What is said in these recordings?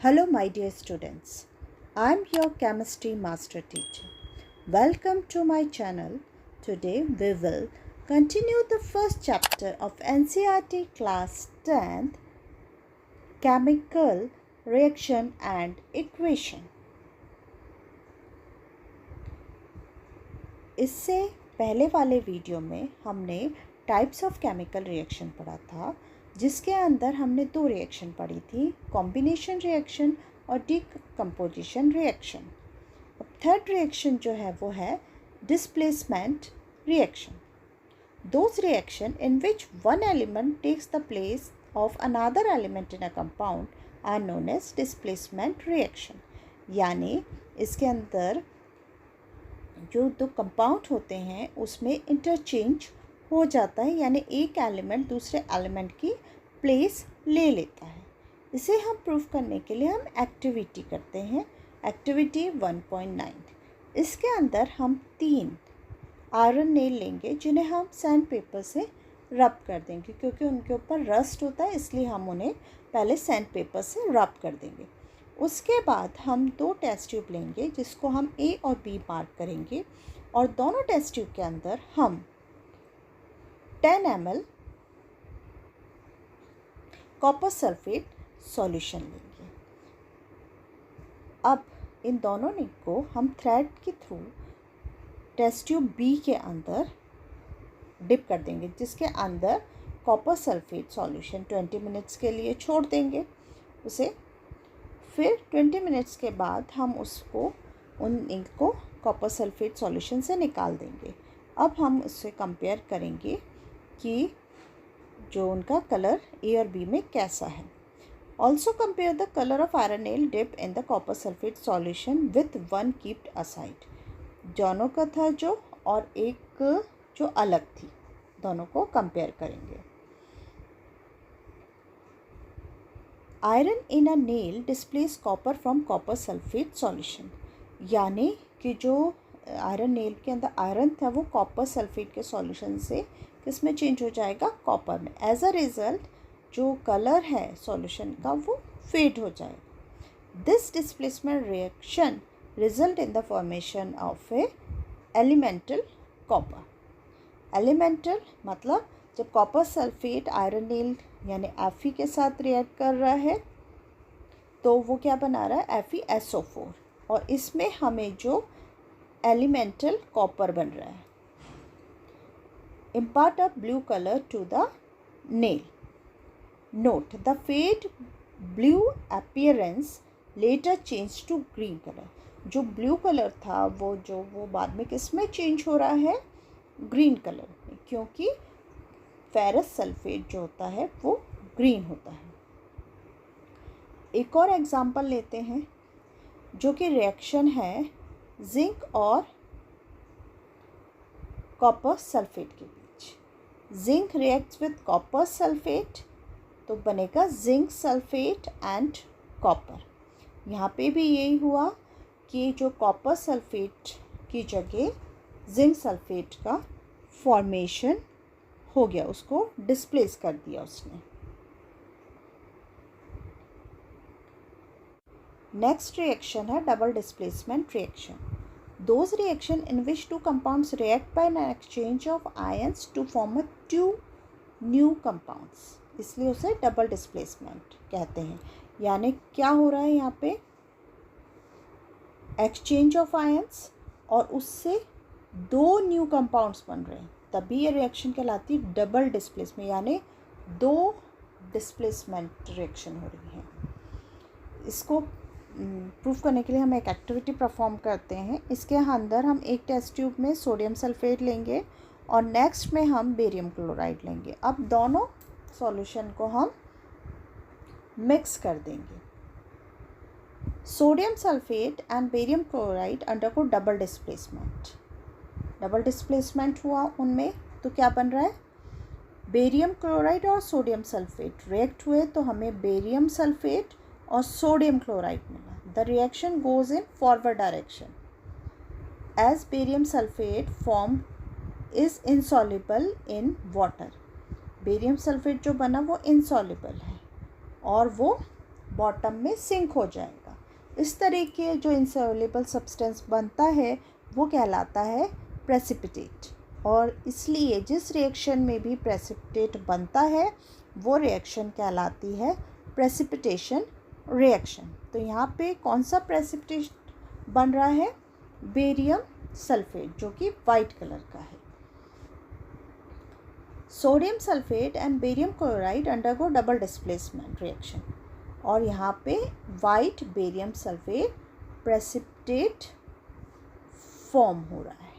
Hello, my dear students. I'm your chemistry master teacher. Welcome to my channel. Today we will continue the first chapter of NCERT class 10th Chemical Reaction and Equation. इससे पहले वाले video में हमने types of chemical reaction पढ़ा था, जिसके अंदर हमने दो रिएक्शन पढ़ी थी, कॉम्बिनेशन रिएक्शन और डीकम्पोजिशन रिएक्शन। अब थर्ड रिएक्शन जो है वो है displacement reaction. Those reaction in which one element takes the place of another element in a compound are known as displacement reaction. यानी इसके अंदर जो दो कंपाउंड होते हैं उसमें इंटरचेंज हो जाता है, यानी एक एलिमेंट दूसरे एलिमेंट की प्लेस ले लेता है। इसे हम प्रूव करने के लिए हम एक्टिविटी करते हैं, एक्टिविटी 1.9। इसके अंदर हम 3 आयरन नेल लेंगे जिन्हें हम सैंड पेपर से रब कर देंगे, क्योंकि उनके ऊपर रस्ट होता है, इसलिए हम उन्हें पहले सैंड पेपर से रब कर देंगे। उसके बाद हम 2 टेस्ट ट्यूब लेंगे जिसको हम ए और बी मार्क करेंगे, और दोनों टेस्ट ट्यूब के अंदर हम 10 ml कॉपर सल्फेट सॉल्यूशन लेंगे। अब इन दोनों को हम थ्रेड के थ्रू टेस्ट ट्यूब बी के अंदर डिप कर देंगे, जिसके अंदर कॉपर सल्फेट सॉल्यूशन 20 मिनट्स के लिए छोड़ देंगे उसे। फिर 20 मिनट्स के बाद हम उन इंक को कॉपर सल्फेट सॉल्यूशन से निकाल देंगे। अब हम उससे कंपेयर करेंगे कि जो उनका कलर ए और बी में कैसा है। Also compare the colour of iron nail dip in the copper sulphate solution with one kept aside. दोनों का था जो, और एक जो अलग थी, दोनों को कंपेयर करेंगे। Iron in a nail displace copper from copper sulphate solution. यानी कि जो आयरन नेल के अंदर आयरन था वो कॉपर सल्फेट के सॉल्यूशन से किस में चेंज हो जाएगा, कॉपर में। एज अ रिज़ल्ट जो कलर है सॉल्यूशन का वो फेड हो जाएगा। This displacement reaction result in the formation of A elemental copper. Elemental मतलब जब कॉपर सल्फेट आयरन नेल यानी Fe के साथ रिएक्ट कर रहा है तो वो क्या बना रहा है, FeSO4, और इसमें हमें जो एलिमेंटल कॉपर बन रहा है। Impart a blue color to the nail. Note the fade blue appearance later changed to green color. जो ब्लू कलर था वो बाद में किस में चेंज हो रहा है, ग्रीन कलर में, क्योंकि फेरस सल्फेट जो होता है वो ग्रीन होता है। एक और एग्जांपल लेते हैं जो कि रिएक्शन है जिंक और कॉपर सल्फेट के बीच। Zinc reacts with copper sulphate तो बनेगा जिंक सल्फेट एंड कॉपर। यहाँ पे भी यही हुआ कि जो कॉपर सल्फेट की जगह जिंक सल्फेट का फॉर्मेशन हो गया, उसको डिस्प्लेस कर दिया उसने। नेक्स्ट रिएक्शन है double displacement reaction. Those reaction in which two compounds react by an exchange of ions to form a two new compounds, इसलिए उसे डबल डिस्प्लेसमेंट कहते हैं। यानी क्या हो रहा है यहाँ पे, एक्सचेंज ऑफ आयंस और उससे 2 न्यू कंपाउंड्स बन रहे हैं, तभी ये रिएक्शन कहलाती है डबल डिस्प्लेसमेंट, यानी 2 डिस्प्लेसमेंट रिएक्शन हो रही है। इसको प्रूफ करने के लिए हम एक एक्टिविटी परफॉर्म करते हैं। इसके अंदर हम एक टेस्ट ट्यूब में सोडियम सल्फेट लेंगे और नेक्स्ट में हम बेरियम क्लोराइड लेंगे। अब दोनों सॉल्यूशन को हम मिक्स कर देंगे। Sodium sulphate and barium chloride undergo double displacement. Double displacement हुआ उनमें, तो क्या बन रहा है, बेरियम क्लोराइड और सोडियम सल्फेट रिएक्ट हुए तो हमें बेरियम सल्फेट और सोडियम क्लोराइड मिला। The reaction goes in forward direction as barium sulphate form is insoluble in water. Barium sulphate जो बना वो इनसॉल्युबल है और वो बॉटम में सिंक हो जाएगा। इस तरीके जो इनसॉल्युबल सब्सटेंस बनता है वो कहलाता है प्रेसिपिटेट। और इसलिए जिस रिएक्शन में भी प्रेसिपिटेट बनता है वो रिएक्शन कहलाती है प्रेसिपिटेशन रिएक्शन। तो यहाँ पे कौन सा प्रेसिपिटेट बन रहा है? बेरियम सल्फेट, जो कि वाइट कलर का है। Sodium sulphate and barium chloride undergo double displacement reaction. और यहाँ पे white barium sulphate precipitate form हो रहा है।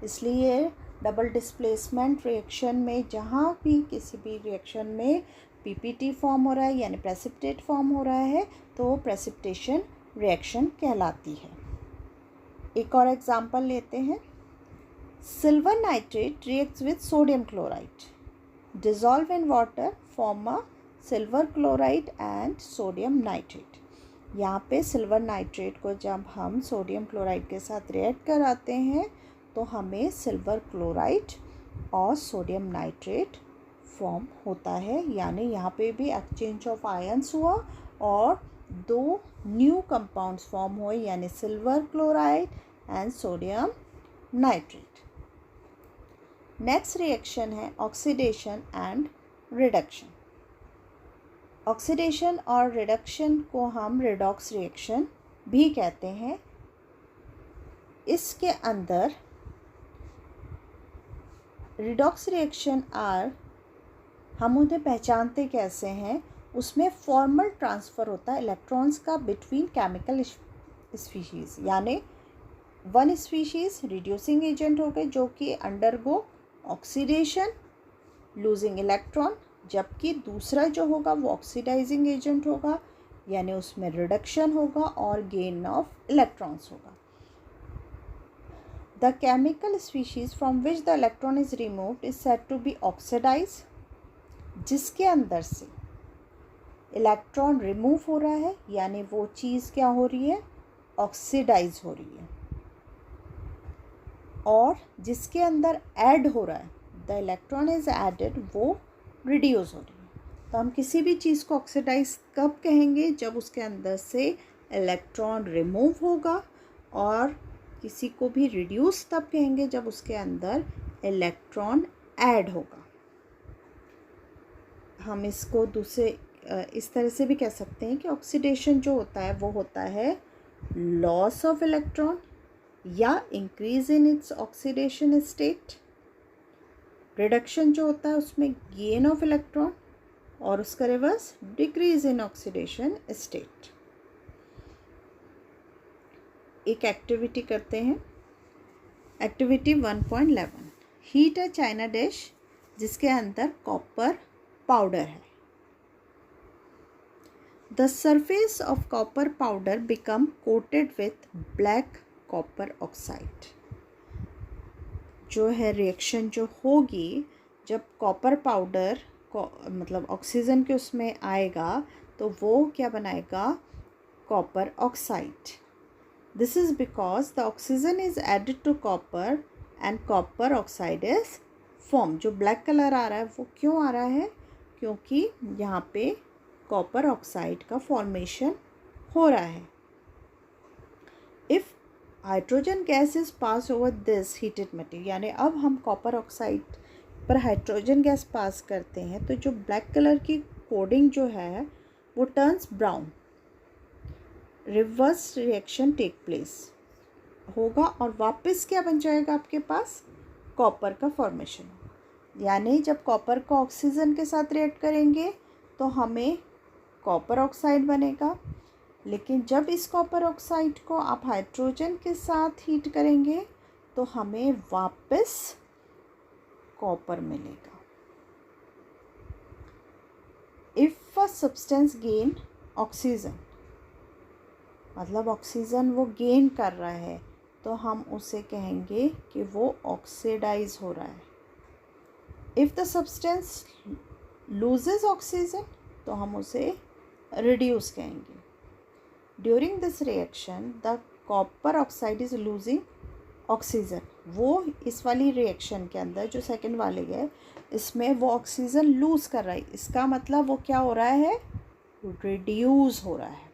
इसलिए डबल डिस्प्लेसमेंट रिएक्शन में जहाँ भी किसी भी रिएक्शन में पीपीटी फॉर्म हो रहा है यानी प्रेसिपिटेट फॉर्म हो रहा है तो वो प्रेसिपिटेशन रिएक्शन कहलाती है। एक और एग्जांपल लेते हैं। Silver nitrate reacts with sodium chloride, dissolve in water, form a silver chloride and sodium nitrate. यहाँ पे सिल्वर नाइट्रेट को जब हम सोडियम क्लोराइड के साथ रिएक्ट कराते हैं तो हमें सिल्वर क्लोराइड और सोडियम नाइट्रेट फॉर्म होता है। यानी यहाँ पे भी एक्सचेंज ऑफ आयंस हुआ और दो न्यू कंपाउंड्स फॉर्म हुए यानी silver chloride and sodium nitrate. Next reaction है ऑक्सीडेशन एंड रिडक्शन। ऑक्सीडेशन और रिडक्शन को हम रिडॉक्स रिएक्शन भी कहते हैं। इसके अंदर रिडॉक्स रिएक्शन हम उन्हें पहचानते कैसे हैं? उसमें फॉर्मल ट्रांसफ़र होता है इलेक्ट्रॉन्स का बिटवीन केमिकल स्पीशीज़। यानी वन स्पीशीज़ रिड्यूसिंग एजेंट हो गए जो कि अंडरगो ऑक्सीडेशन लूजिंग इलेक्ट्रॉन, जबकि दूसरा जो होगा वो ऑक्सीडाइजिंग एजेंट होगा यानी उसमें रिडक्शन होगा और गेन ऑफ इलेक्ट्रॉन्स होगा। The chemical species from which the electron is removed is said to be oxidized, जिसके अंदर से इलेक्ट्रॉन रिमूव हो रहा है यानी वो चीज़ क्या हो रही है? ऑक्सीडाइज हो रही है। और जिसके अंदर ऐड हो रहा है, द इलेक्ट्रॉन इज एडेड, वो रिड्यूस हो रही है। तो हम किसी भी चीज़ को ऑक्सीडाइज कब कहेंगे? जब उसके अंदर से इलेक्ट्रॉन रिमूव होगा। और किसी को भी रिड्यूस तब कहेंगे जब उसके अंदर इलेक्ट्रॉन ऐड होगा। हम इसको दूसरे इस तरह से भी कह सकते हैं कि ऑक्सीडेशन जो होता है वो होता है लॉस ऑफ इलेक्ट्रॉन या increase in its oxidation state. Reduction जो होता है उसमें गेन ऑफ इलेक्ट्रॉन और उसका reverse decrease in oxidation state. एक एक्टिविटी करते हैं। Activity 1.11 heat a China dish जिसके अंदर कॉपर पाउडर है। The surface of copper powder become coated with black copper oxide. जो है रिएक्शन जो होगी जब कॉपर पाउडर को मतलब ऑक्सीजन के उसमें आएगा तो वो क्या बनाएगा? Copper oxide. This is because the oxygen is added to copper and copper oxide is formed. जो ब्लैक कलर आ रहा है वो क्यों आ रहा है? क्योंकि यहाँ पे कॉपर ऑक्साइड का फॉर्मेशन हो रहा है। If hydrogen gas is pass over this heated material, यानी अब हम कॉपर ऑक्साइड पर हाइड्रोजन गैस पास करते हैं तो जो ब्लैक कलर की कोडिंग जो है वो turns brown. Reverse reaction take place होगा और वापस क्या बन जाएगा आपके पास? कॉपर का फॉर्मेशन। यानी जब कॉपर को ऑक्सीजन के साथ रिएक्ट करेंगे तो हमें कॉपर ऑक्साइड बनेगा, लेकिन जब इस कॉपर ऑक्साइड को आप हाइड्रोजन के साथ हीट करेंगे तो हमें वापस कॉपर मिलेगा। If a substance gain oxygen, मतलब ऑक्सीजन वो गेन कर रहा है तो हम उसे कहेंगे कि वो ऑक्सीडाइज हो रहा है। If the substance loses oxygen तो हम उसे रिड्यूस कहेंगे। During this reaction the copper oxide is losing oxygen. वो इस वाली रिएक्शन के अंदर जो सेकंड वाली है इसमें वो ऑक्सीजन लूज़ कर रहा है। इसका मतलब वो क्या हो रहा है? रिड्यूस हो रहा है।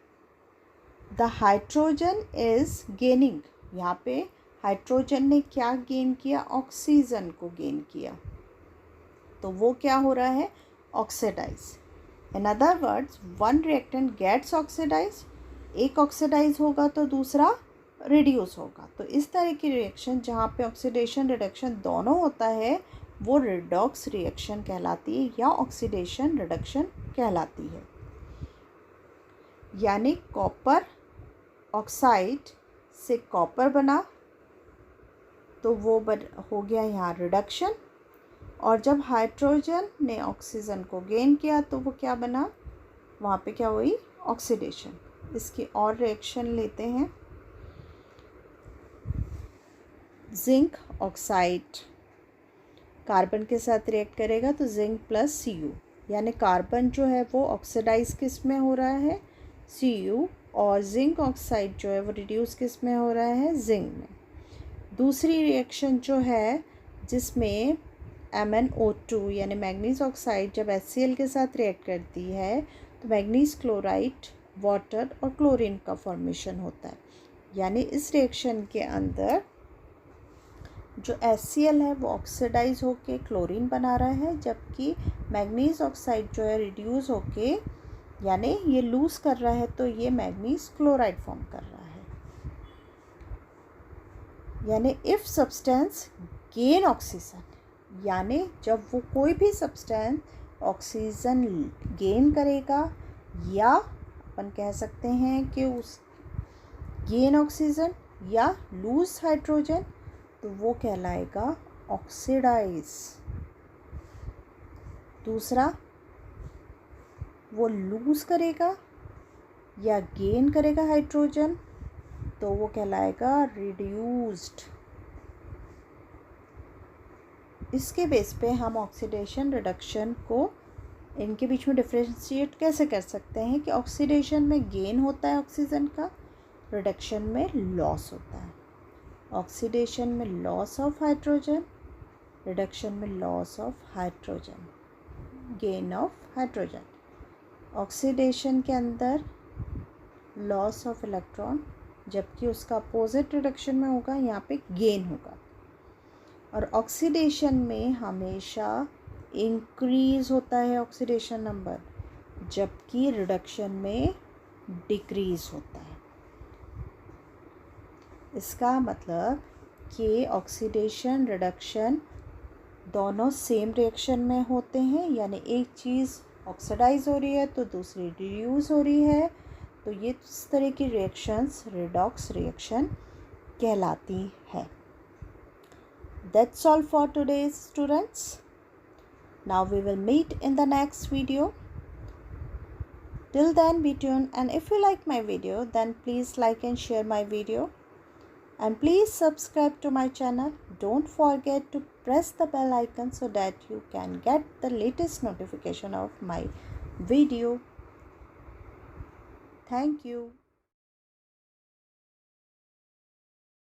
द हाइड्रोजन इज गेनिंग, यहाँ पे हाइड्रोजन ने क्या गेन किया, ऑक्सीजन को गेन किया, तो वो क्या हो रहा है, oxidise. In other words one reactant gets oxidise, एक ऑक्सीडाइज होगा तो दूसरा रिड्यूस होगा। तो इस तरह की रिएक्शन जहाँ पे ऑक्सीडेशन रिडक्शन दोनों होता है वो रिडॉक्स रिएक्शन कहलाती है या ऑक्सीडेशन रिडक्शन कहलाती है। यानी कॉपर ऑक्साइड से कॉपर बना तो वो हो गया यहाँ रिडक्शन, और जब हाइड्रोजन ने ऑक्सीजन को गेन किया तो वो क्या बना, वहाँ पे क्या हुई, ऑक्सीडेशन। इसकी और रिएक्शन लेते हैं। जिंक ऑक्साइड कार्बन के साथ रिएक्ट करेगा तो जिंक प्लस Cu, यानी कार्बन जो है वो ऑक्सीडाइज किस में हो रहा है, Cu, और जिंक ऑक्साइड जो है वो रिड्यूस किस में हो रहा है, जिंक में। दूसरी रिएक्शन जो है जिसमें MnO2 यानी मैग्नीज ऑक्साइड जब HCl के साथ रिएक्ट करती है तो मैग्नीज क्लोराइड, वाटर और क्लोरीन का फॉर्मेशन होता है। यानी इस रिएक्शन के अंदर जो HCl है वो ऑक्सीडाइज होके क्लोरीन बना रहा है, जबकि मैग्नीज ऑक्साइड जो है रिड्यूस होके यानी ये लूज़ कर रहा है तो ये मैग्नीज क्लोराइड फॉर्म कर रहा है। यानी इफ़ सब्सटेंस गेन ऑक्सीजन, यानी जब वो कोई भी सब्सटेंस ऑक्सीजन गेन करेगा या अपन कह सकते हैं कि उस गेन ऑक्सीजन या लूज हाइड्रोजन, तो वो कहलाएगा ऑक्सीडाइज। दूसरा वो लूज करेगा या गेन करेगा हाइड्रोजन तो वो कहलाएगा रिड्यूस्ड। इसके बेस पे हम ऑक्सीडेशन रिडक्शन को इनके बीच में डिफरेंशिएट कैसे कर सकते हैं कि ऑक्सीडेशन में गेन होता है ऑक्सीजन का, रिडक्शन में लॉस होता है। ऑक्सीडेशन में लॉस ऑफ हाइड्रोजन, रिडक्शन में loss of hydrogen, gain of hydrogen. Oxidation के अंदर लॉस ऑफ इलेक्ट्रॉन, जबकि उसका अपोजिट रिडक्शन में होगा, यहाँ पे गेन होगा। और ऑक्सीडेशन में हमेशा इंक्रीज होता है ऑक्सीडेशन नंबर, जबकि रिडक्शन में डिक्रीज होता है। इसका मतलब कि ऑक्सीडेशन रिडक्शन दोनों सेम रिएक्शन में होते हैं, यानी एक चीज़ ऑक्सीडाइज हो रही है तो दूसरी रिड्यूस हो रही है, तो ये इस तरह की रिएक्शंस रिडॉक्स रिएक्शन कहलाती है। That's all for today, students. Now we will meet in the next video. Till then, be tuned, and if you like my video, then please like and share my video, and please subscribe to my channel. Don't forget to press the bell icon so that you can get the latest notification of my video. Thank you.